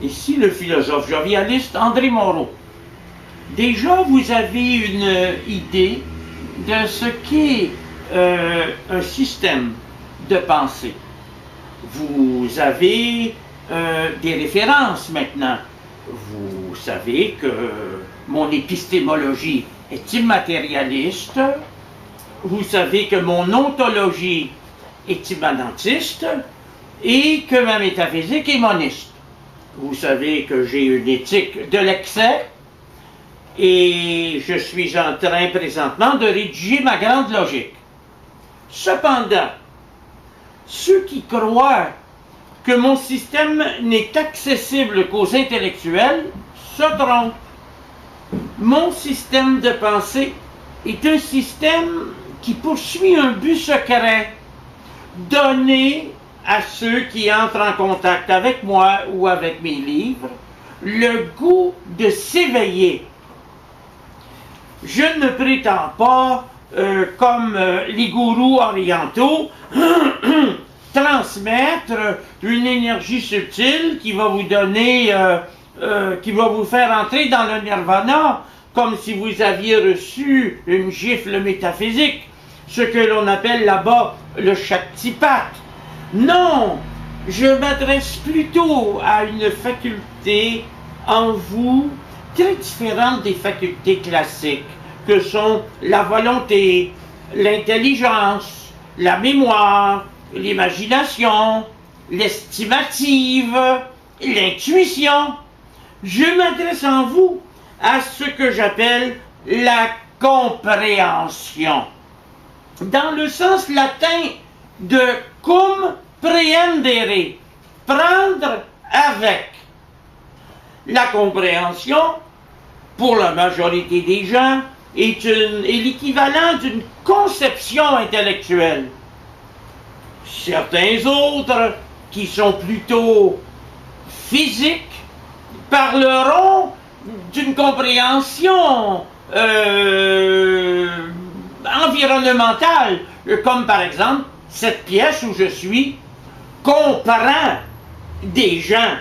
Ici le philosophe jovialiste André Moreau. Déjà, vous avez une idée de ce qu'est un système de pensée. Vous avez des références maintenant. Vous savez que mon épistémologie est immatérialiste. Vous savez que mon ontologie est immanentiste et que ma métaphysique est moniste. Vous savez que j'ai une éthique de l'excès et je suis en train présentement de rédiger ma grande logique. Cependant, ceux qui croient que mon système n'est accessible qu'aux intellectuels se trompent. Mon système de pensée est un système qui poursuit un but secret, donner à ceux qui entrent en contact avec moi ou avec mes livres le goût de s'éveiller. Je ne prétends pas, comme les gourous orientaux, transmettre une énergie subtile qui va vous donner, qui va vous faire entrer dans le nirvana, comme si vous aviez reçu une gifle métaphysique, ce que l'on appelle là-bas le Shaktipat. Non, je m'adresse plutôt à une faculté en vous très différente des facultés classiques, que sont la volonté, l'intelligence, la mémoire, l'imagination, l'estimative, l'intuition. Je m'adresse en vous à ce que j'appelle la compréhension, dans le sens latin de cum prehendere, prendre avec. La compréhension, pour la majorité des gens, est l'équivalent d'une conception intellectuelle. Certains autres, qui sont plutôt physiques, parleront d'une compréhension environnementale, comme par exemple cette pièce où je suis comprend des gens.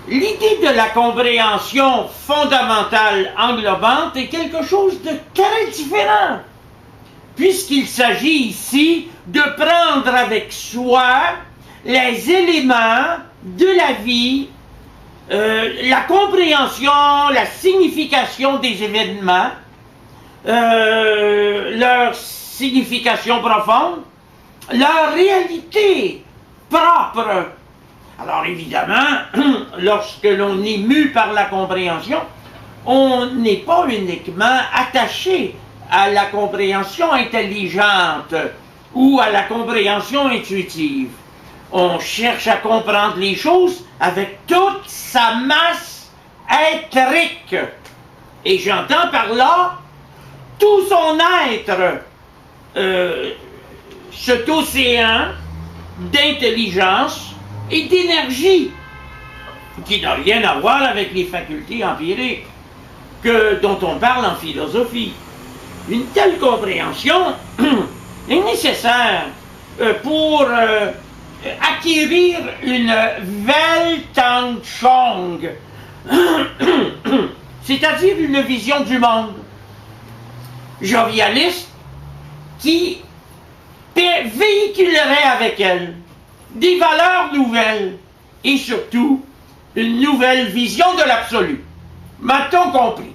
L'idée de la compréhension fondamentale englobante est quelque chose de très différent, puisqu'il s'agit ici de prendre avec soi les éléments de la vie, la compréhension, la signification des événements, leur signification profonde, leur réalité propre. Alors évidemment, lorsque l'on est mu par la compréhension, on n'est pas uniquement attaché à la compréhension intelligente ou à la compréhension intuitive. On cherche à comprendre les choses avec toute sa masse éthérique. Et j'entends par là tout son être, cet océan d'intelligence et d'énergie qui n'a rien à voir avec les facultés empiriques dont on parle en philosophie. Une telle compréhension est nécessaire pour acquérir une Weltanschauung, c'est-à-dire une vision du monde jovialiste qui véhiculerait avec elle des valeurs nouvelles et surtout une nouvelle vision de l'absolu. M'a-t-on compris?